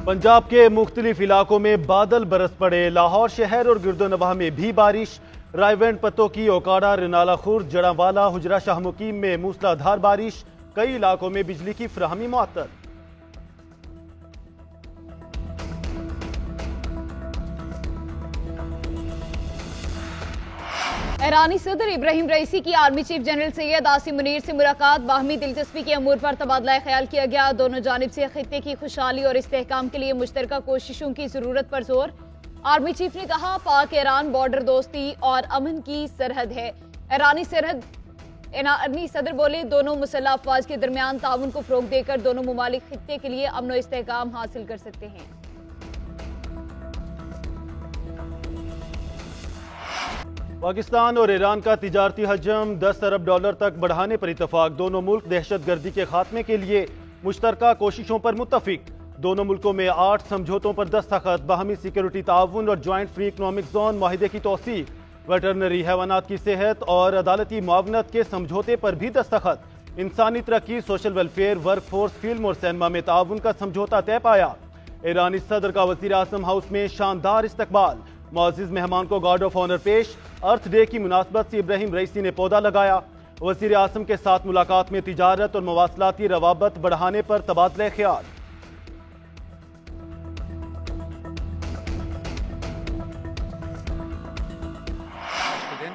पंजाब के मुख्तलिफ इलाकों में बादल बरस पड़े। लाहौर शहर और गिरदोनवाह में भी बारिश। रायवेंड पत्तों की ओकाड़ा, रिनाला खुर्द, जड़ावाला, हुजरा शाह मुकीम में मूसलाधार बारिश। कई इलाकों में बिजली की फराहमी मुअत्तल। ईरानी सदर इब्राहिम रईसी की army chief general Syed Asim Munir से मुलाकात। बाहमी दिलचस्पी के अमूर पर तबादला ख्याल किया गया। दोनों जानिब से खित्ते की खुशहाली और इस्तेहकाम के लिए मुश्तरका कोशिशों की जरूरत पर जोर। आर्मी चीफ ने कहा, पाक ईरान बॉर्डर दोस्ती और अमन की सरहद है। ईरानी सदर बोले, दोनों मुसल्लह अफवाज के दरमियान ताउन को फरोग देकर दोनों मुमालिक खित्ते के लिए अमन और इस्तेहकाम हासिल कर सकते हैं। पाकिस्तान और ईरान का तिजारती हजम 10 अरब डॉलर तक बढ़ाने पर इतफाक। दोनों मुल्क दहशत गर्दी के खात्मे के लिए मुश्तरका कोशिशों पर मुत्तफिक। दोनों मुल्कों में 8 समझौतों पर दस्तखत। बाहमी सिक्योरिटी ताउन और ज्वाइंट फ्री इकनॉमिक जोन माहिदे की तौसीक। वेटरनरी हैवानात की सेहत और अदालती मुआवनत के समझौते पर भी दस्तखत। इंसानी तरक्की, social welfare, work force, film और सिनेमा में ताउन का समझौता तय पाया। ईरानी सदर का वजीर आज़म हाउस में शानदार इस्तकबाल। मुअज़्ज़िज़ मेहमान को गार्ड ऑफ ऑनर पेश। अर्थ डे की मुनासबत से इब्राहिम रईसी ने पौधा लगाया। वजीर आज़म के साथ मुलाकात में तिजारत और मवासलाती रवाबत बढ़ाने पर तबादला ख्याल।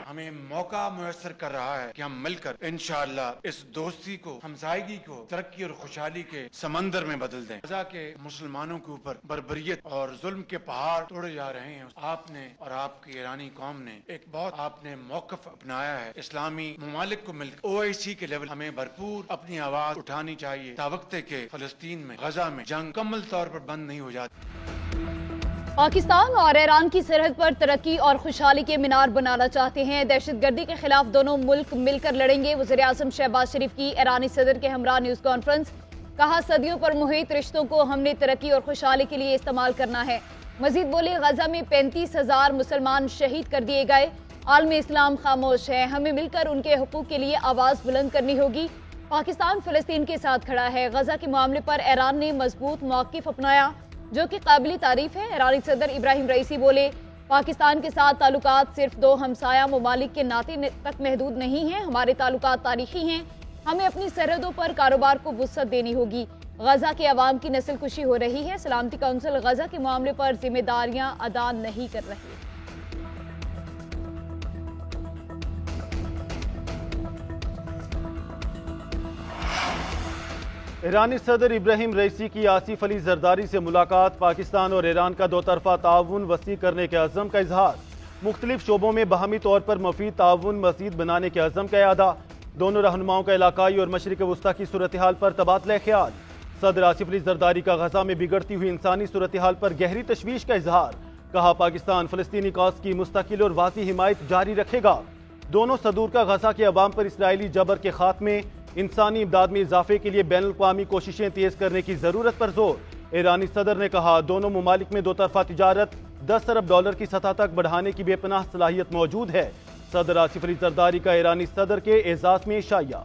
हमें मौका मुयस्सर कर रहा है कि हम मिलकर इंशाअल्लाह इस दोस्ती को, हमसायगी को तरक्की और खुशहाली के समंदर में बदल दें। गजा के मुसलमानों के ऊपर बर्बरियत और जुल्म के पहाड़ तोड़े जा रहे हैं। आपने और आपकी ईरानी कौम ने एक बहुत आपने मौकफ अपनाया है। इस्लामी ममालिक को मिलकर OIC के लेवल हमें भरपूर अपनी आवाज उठानी चाहिए तावक्ते के फलस्तीन में, गजा में जंग मुकम्मल तौर पर बंद नहीं हो जाती। पाकिस्तान और ईरान की सरहद पर तरक्की और खुशहाली के मीनार बनाना चाहते हैं। दहशतगर्दी के खिलाफ दोनों मुल्क मिलकर लड़ेंगे। वज़ीर आज़म शहबाज शरीफ की ईरानी सदर के हमरा न्यूज कॉन्फ्रेंस। कहा, सदियों पर मुहित रिश्तों को हमने तरक्की और खुशहाली के लिए इस्तेमाल करना है। मजीद बोले, गजा में 35,000 मुसलमान शहीद कर दिए गए। आलमी इस्लाम खामोश है। हमें मिलकर उनके हुकूक के लिए आवाज बुलंद करनी होगी। पाकिस्तान फिलिस्तीन के साथ खड़ा है। गजा के मामले पर ईरान ने मजबूत मौक़िफ़ अपनाया, जो कि काबिल तारीफ है। ईरानी सदर इब्राहिम रईसी बोले, पाकिस्तान के साथ ताल्लुकात सिर्फ दो हमसाया ममालिक के नाते तक महदूद नहीं हैं। हमारे ताल्लुकात तारीखी हैं। हमें अपनी सरहदों पर कारोबार को वुसअत देनी होगी। गजा के अवाम की नस्ल कुशी हो रही है। सलामती काउंसिल गजा के मामले पर जिम्मेदारियां अदा नहीं कर रही। ईरानी सदर इब्राहिम रईसी की आसिफ अली जरदारी से मुलाकात। पाकिस्तान और ईरान का दो तरफा ताउन वसी करने के अज़म का इजहार। मुख्तलिफ शोबों में बाहमी तौर पर मफीद ताउन मज़ीद बनाने के अज़म का इरादा। दोनों रहनुमाओं का इलाकाई और मशरिक़ वस्ता की सूरत हाल पर तबादला ख्याल। सदर आसिफ अली जरदारी का गजा में बिगड़ती हुई इंसानी सूरत हाल पर गहरी तशवीश का इजहार। कहा, पाकिस्तान फ़लस्तीनी कॉज की मुस्तकिल और वाज़ी हिमायत जारी रखेगा। दोनों सदूर का गजा के अवाम पर इसराइली जबर के खात्मे, इंसानी इमदाद में इजाफे के लिए बैनुल-अक़वामी कोशिशें तेज करने की जरूरत पर जोर। ईरानी सदर ने कहा, दोनों मुमालिक में दो तरफा तिजारत 10 अरब डॉलर की सतह तक बढ़ाने की बेपनाह सलाहियत मौजूद है। सदर आसिफ अली जरदारी का ईरानी सदर के एजाज में शाया।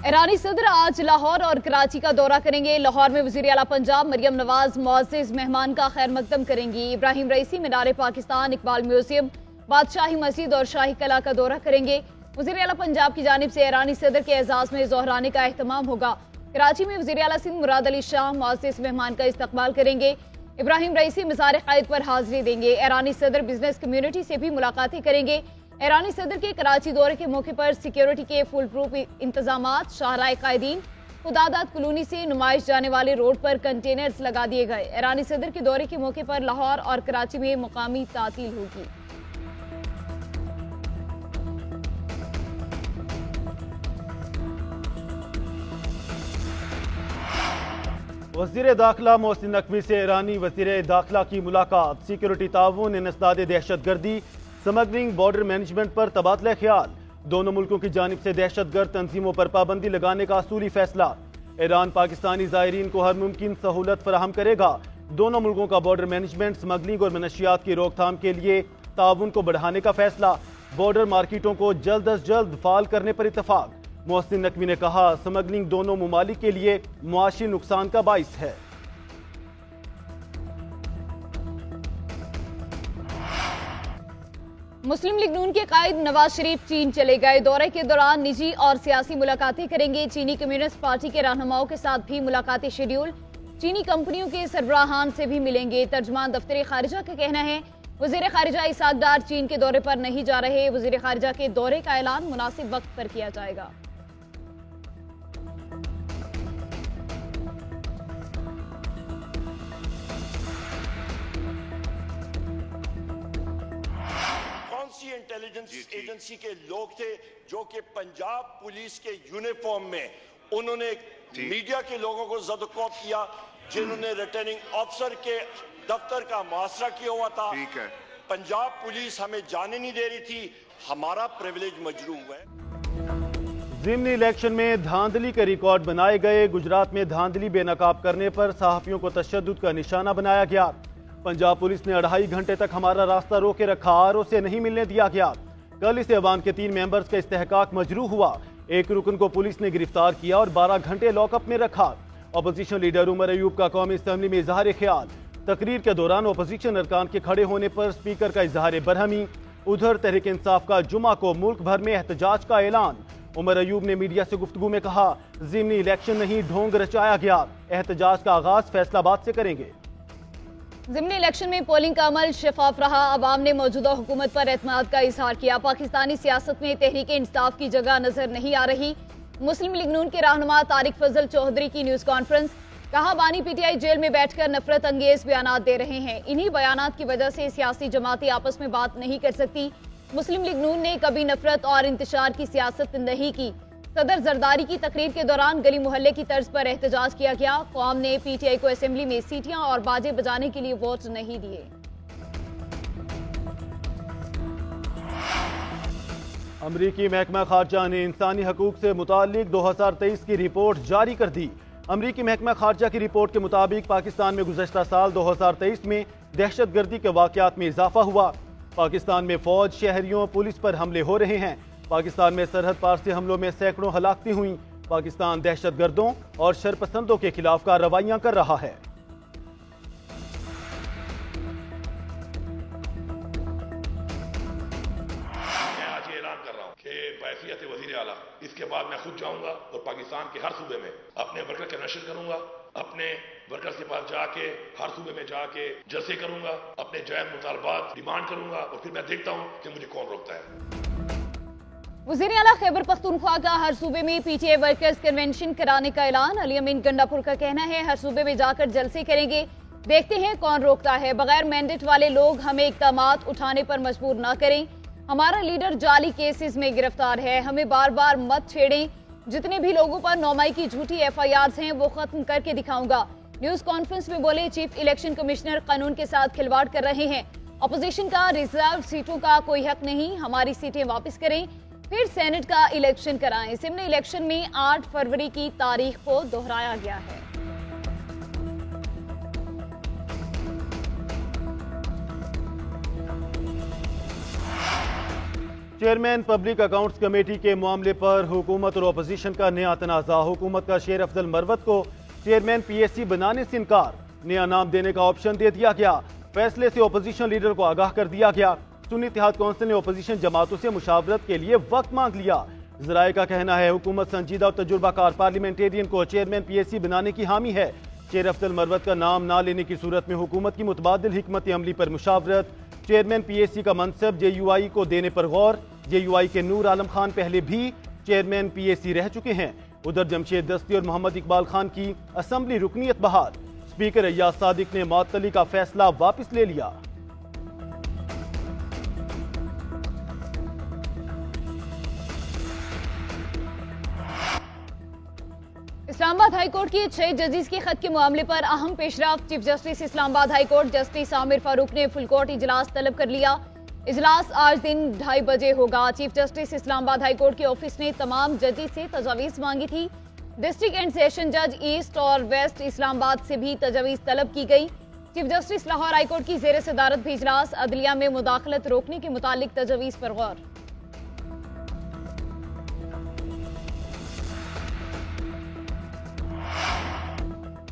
ईरानी सदर आज लाहौर और कराची का दौरा करेंगे। लाहौर में वज़ीर आला पंजाब मरियम नवाज मुअज़्ज़िज़ मेहमान का खैर मकदम करेंगी। इब्राहिम रईसी मीनार पाकिस्तान, इकबाल म्यूजियम, बादशाही मस्जिद और शाही कला का दौरा करेंगे। वज़ीर आला पंजाब की जानिब से ईरानी सदर के एजाज में ज़ोहराने का एहतमाम होगा। कराची में वज़ीर आला सिंध मुराद अली शाह मुअज़्ज़िज़ मेहमान का इस्तकबाल करेंगे। इब्राहिम रईसी मज़ार क़ायद पर हाजिरी देंगे। ईरानी सदर बिजनेस कम्युनिटी से भी मुलाकातें करेंगे। ईरानी सदर के कराची दौरे के मौके पर सिक्योरिटी के फुल प्रूफ इंतजामात। शाहराह कायदीन खुदादाद कॉलोनी से नुमाइश जाने वाले रोड पर कंटेनर्स लगा दिए गए। ईरानी सदर के दौरे के मौके पर लाहौर और कराची में मुकामी तातील होगी। वज़ीर दाखिला मोहसिन नकवी से ईरानी वज़ीर दाखिला की मुलाकात। सिक्योरिटी ताउन, इंसदाद दहशत गर्दी, स्मगलिंग, बॉर्डर मैनेजमेंट पर तबादला ख्याल। दोनों मुल्कों की जानिब से दहशतगर्द तंजीमों पर पाबंदी लगाने का असूली फैसला। ईरान पाकिस्तानी ज़ायरीन को हर मुमकिन सहूलत फराहम करेगा। दोनों मुल्कों का बॉर्डर मैनेजमेंट, स्मगलिंग और मनशियात की रोकथाम के लिए ताउन को बढ़ाने का फैसला। बॉर्डर मार्केटों को जल्द अज जल्द फाल करने पर इत्तफाक। محسن نقوی نے کہا سمگلنگ دونوں ممالک کے لیے معاشی نقصان کا باعث ہے۔ مسلم لیگ نون کے قائد نواز شریف چین چلے گئے۔ دورے کے دوران نجی اور سیاسی ملاقاتیں کریں گے۔ چینی کمیونسٹ پارٹی کے رہنماؤں کے ساتھ بھی ملاقاتیں شیڈیول۔ چینی کمپنیوں کے سربراہان سے بھی ملیں گے۔ ترجمان دفتر خارجہ کا کہنا ہے وزیر خارجہ اسحاق ڈار چین کے دورے پر نہیں جا رہے۔ وزیر خارجہ کے دورے کا اعلان مناسب وقت پر کیا جائے گا۔ کون سی انٹیلیجنس ایجنسی کے لوگ تھے جو کہ پنجاب پولیس کے یونیفارم میں انہوں نے میڈیا کے لوگوں کو زد و کوب کیا، جنہوں نے ریٹرننگ آفیسر کے دفتر کا محاصرہ کیا ہوا تھا۔ پنجاب پولیس ہمیں جانے نہیں دے رہی تھی، ہمارا پریویلیج مجروح ہوا ہے۔ ضمنی الیکشن میں دھاندلی کے ریکارڈ بنائے گئے۔ گجرات میں دھاندلی بے نقاب کرنے پر صحافیوں کو تشدد کا نشانہ بنایا گیا۔ پنجاب پولیس نے 2.5 گھنٹے تک ہمارا راستہ روکے رکھا، آرو سے نہیں ملنے دیا گیا۔ کل اس ایوان کے 3 ممبرز کا استحقاق مجروح ہوا۔ ایک رکن کو پولیس نے گرفتار کیا اور 12 گھنٹے لاک اپ میں رکھا۔ اپوزیشن لیڈر عمر ایوب کا قومی اسمبلی میں اظہار خیال۔ تقریر کے دوران اپوزیشن ارکان کے کھڑے ہونے پر اسپیکر کا اظہار برہمی۔ ادھر تحریک انصاف کا جمعہ کو ملک بھر میں احتجاج کا اعلان۔ عمر ایوب نے میڈیا سے گفتگو میں کہا ضمنی الیکشن نہیں ڈھونگ رچایا گیا، احتجاج کا آغاز فیصل آباد سے کریں گے۔ ضمنی الیکشن میں پولنگ کا عمل شفاف رہا، عوام نے موجودہ حکومت پر اعتماد کا اظہار کیا۔ پاکستانی سیاست میں تحریک انصاف کی جگہ نظر نہیں آ رہی۔ مسلم لیگ نون کے رہنما طارق فضل چودھری کی نیوز کانفرنس، کہا بانی پی ٹی آئی جیل میں بیٹھ کر نفرت انگیز بیانات دے رہے ہیں، انہی بیانات کی وجہ سے سیاسی جماعتیں آپس میں بات نہیں کر سکتی۔ مسلم لیگ نون نے کبھی نفرت اور انتشار کی سیاست نہیں کی۔ صدر زرداری کی تقریر کے دوران گلی محلے کی طرز پر احتجاج کیا گیا۔ قوم نے پی ٹی آئی کو اسمبلی میں سیٹیاں اور باجے بجانے کے لیے ووٹ نہیں دیے۔ امریکی محکمہ خارجہ نے انسانی حقوق سے متعلق 2023 کی رپورٹ جاری کر دی۔ امریکی محکمہ خارجہ کی رپورٹ کے مطابق پاکستان میں گزشتہ سال 2023 میں دہشت گردی کے واقعات میں اضافہ ہوا۔ پاکستان میں فوج، شہریوں، پولیس پر حملے ہو رہے ہیں۔ پاکستان میں سرحد پار سے حملوں میں سینکڑوں ہلاکتیں ہوئیں۔ پاکستان دہشت گردوں اور شرپسندوں کے خلاف کارروائیاں کر رہا ہے۔ بحیثیت وزیر اعلیٰ اس کے بعد میں خود جاؤں گا اور پاکستان کے ہر صوبے میں اپنے ورکر کا نشر کروں گا، اپنے ورکر کے پاس جا کے ہر صوبے میں جا کے جلسے کروں گا، اپنے جائز مطالبات ڈیمانڈ کروں گا اور پھر میں دیکھتا ہوں کہ مجھے کون روکتا ہے۔ وزیر اعلیٰ خیبر پختونخوا کا ہر صوبے میں P T I workers convention کرانے کا اعلان۔ علی امین گنڈاپور کا کہنا ہے ہر صوبے میں جا کر جلسے کریں گے، دیکھتے ہیں کون روکتا ہے۔ بغیر مینڈیٹ والے لوگ ہمیں اقدامات اٹھانے پر مجبور نہ کریں۔ ہمارا لیڈر جعلی کیسز میں گرفتار ہے، ہمیں بار بار مت چھیڑیں۔ جتنے بھی لوگوں پر 9 مئی کی جھوٹی ایف آئی آرز ہیں وہ ختم کر کے دکھاؤں گا۔ نیوز کانفرنس میں بولے چیف الیکشن کمشنر قانون کے ساتھ کھلواڑ کر رہے ہیں، اپوزیشن کا ریزرو سیٹوں کا کوئی حق نہیں، ہماری سیٹیں واپس کریں پھر سینٹ کا الیکشن کرائیں۔ ضمنی الیکشن میں 8 فروری کی تاریخ کو دہرایا گیا ہے۔ چیئرمین پبلک اکاؤنٹس کمیٹی کے معاملے پر حکومت اور اپوزیشن کا نیا تنازع۔ حکومت کا شیر افضل مروت کو چیئرمین پی ایس سی بنانے سے انکار، نیا نام دینے کا آپشن دے دیا گیا۔ فیصلے سے اپوزیشن لیڈر کو آگاہ کر دیا گیا۔ سنی اتحاد کونسل نے اپوزیشن جماعتوں سے مشاورت کے لیے وقت مانگ لیا۔ ذرائع کا کہنا ہے حکومت سنجیدہ اور تجربہ کار پارلیمنٹیرین کو چیئرمین پی ایس سی بنانے کی حامی ہے۔ شیر افضل مروت کا نام نہ لینے کی صورت میں حکومت کی متبادل حکمت عملی پر مشاورت۔ چیئرمین پی ایس سی کا منصب جے یو آئی کو دینے پر غور۔ جے یو آئی کے نور عالم خان پہلے بھی چیئرمین پی ایس سی رہ چکے ہیں۔ ادھر جمشید دستی اور محمد اقبال خان کی اسمبلی رکنیت بحال۔ اسپیکر ایاز صادق نے معطلی کا فیصلہ واپس لے لیا۔ اسلام آباد ہائی کورٹ کی 6 ججز کے خط کے معاملے پر اہم پیشرفت۔ چیف جسٹس اسلام آباد ہائی کورٹ جسٹس عامر فاروق نے فل کورٹ اجلاس طلب کر لیا۔ اجلاس آج دن 2:30 بجے ہوگا۔ چیف جسٹس اسلام آباد ہائی کورٹ کے آفس نے تمام ججز سے تجاویز مانگی تھی۔ ڈسٹرکٹ اینڈ سیشن جج ایسٹ اور ویسٹ اسلام آباد سے بھی تجاویز طلب کی گئی۔ Chief justice Lahore high court کی زیر صدارت بھی اجلاس، عدلیہ میں مداخلت روکنے کے متعلق تجاویز پر غور۔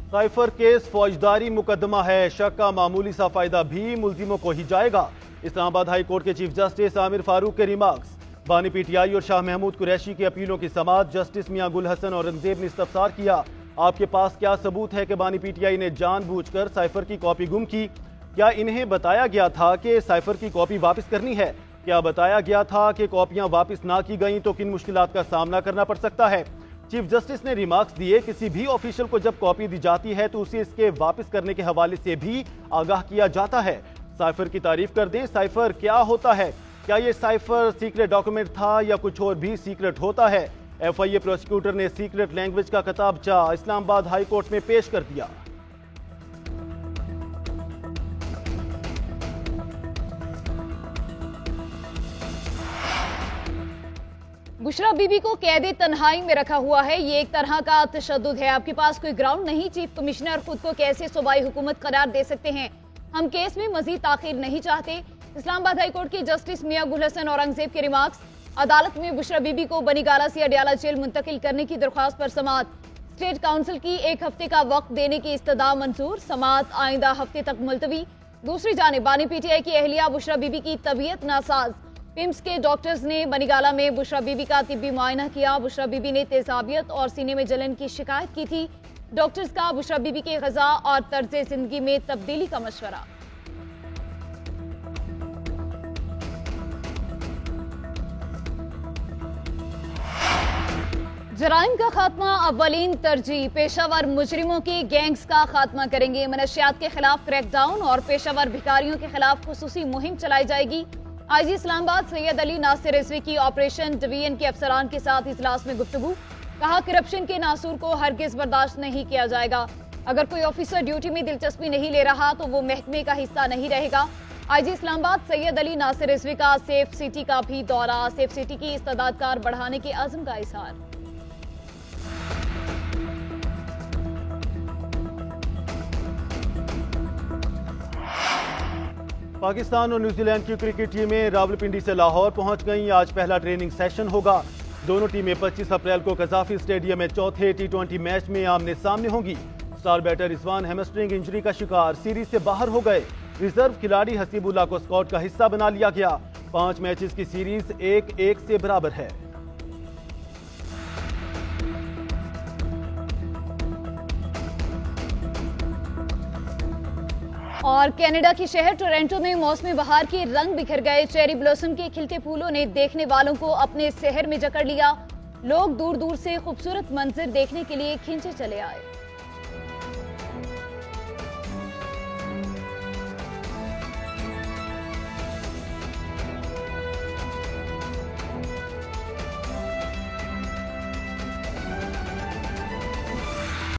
साइफर केस फौजदारी मुकदमा है, शक का मामूली सा फायदा भी मुल्जिमों को ही जाएगा। इस्लामाबाद हाई कोर्ट के चीफ जस्टिस आमिर फारूक के रिमार्क्स। बानी पीटीआई और शाह महमूद कुरैशी की अपीलों की समाअत। जस्टिस मियां गुल हसन औरंगजेब ने इस्तफसार किया, आपके पास क्या सबूत है कि बानी पीटीआई ने जानबूझकर साइफर की कॉपी गुम की? क्या इन्हें बताया गया था कि साइफर की कॉपी वापस करनी है? क्या बताया गया था कि कॉपियां वापस ना की गईं तो किन मुश्किलात का सामना करना पड़ सकता है? चीफ जस्टिस ने रिमार्क्स दिए, किसी भी ऑफिशियल को जब कॉपी दी जाती है तो उसे इसके वापस करने के हवाले से भी आगाह किया जाता है। साइफर की तारीफ कर दें, साइफर क्या होता है? क्या ये साइफर सीक्रेट डॉक्यूमेंट था या कुछ और भी सीक्रेट होता है? एफआईए प्रोसिक्यूटर ने सीक्रेट लैंग्वेज का किताबचा इस्लामाबाद हाई कोर्ट में पेश कर दिया। बुशरा बीबी को कैदे तन्हाई में रखा हुआ है, ये एक तरह का तशद्दुद है। आपके पास कोई ग्राउंड नहीं, चीफ कमिश्नर खुद को कैसे सूबाई हुकूमत करार दे सकते हैं? हम केस में मजीद ताखीर नहीं चाहते। इस्लामाबाद हाई कोर्ट के जस्टिस मियां गुल हसन औरंगजेब के रिमार्क्स। अदालत में बुशरा बीबी को बनीगाला से अडियाला जेल मुंतकिल करने की दरख्वास्त पर समाअत। स्टेट काउंसिल की 1 हफ्ते का वक्त देने की इस्तदा मंजूर, समाअत आइंदा हफ्ते तक मुलतवी। दूसरी जानिब बानी पीटीआई की अहलिया बुशरा बीबी की तबीयत नासाज। पिम्स के डॉक्टर्स ने बनीगाला में बुशरा बीबी का तिब्बी मुआयना किया। बुशरा बीबी ने तेजाबियत और सीने में जलन की शिकायत की थी। डॉक्टर्स का बुशरा बीबी के ग़िज़ा और तर्ज जिंदगी में तब्दीली का मशवरा। जराइम का खात्मा अव्वलीन तरजीह, पेशावर मुजरिमों के गैंग्स का खात्मा करेंगे। मनशियात के खिलाफ क्रैकडाउन और पेशावर भिखारियों के खिलाफ खुसूसी मुहिम चलाई जाएगी। आईजी इस्लामाबाद सैयद अली नासिर रिजवी की ऑपरेशन डिवीजन के अफसरान के साथ इजलास में गुफ्तगू। कहा, करप्शन के नासूर को हरगिज बर्दाश्त नहीं किया जाएगा। अगर कोई ऑफिसर ड्यूटी में दिलचस्पी नहीं ले रहा तो वो महकमे का हिस्सा नहीं रहेगा। आईजी इस्लामाबाद सैयद अली नासिर रिजवी का सेफ सिटी का भी दौरा। सेफ सिटी की इस्तेदादकार बढ़ाने के अज़्म का इज़हार। पाकिस्तान और न्यूजीलैंड की क्रिकेट टीमें रावलपिंडी से लाहौर पहुंच गईं। आज पहला ट्रेनिंग सेशन होगा। दोनों टीमें 25 अप्रैल को कज़ाफी स्टेडियम में चौथे T20 मैच में आमने सामने होंगी। Star batter Rizwan hamstring injury का शिकार, सीरीज से बाहर हो गए। रिजर्व खिलाड़ी हसीबुल्लाह को स्क्वाड का हिस्सा बना लिया गया। 5 मैचेस की सीरीज 1-1 से बराबर है। और कनाडा के शहर टोरंटो में मौसमी बहार के रंग बिखर गए। चेरी ब्लॉसम के खिलते फूलों ने देखने वालों को अपने शहर में जकड़ लिया। लोग दूर दूर से खूबसूरत मंजर देखने के लिए खींचे चले आए।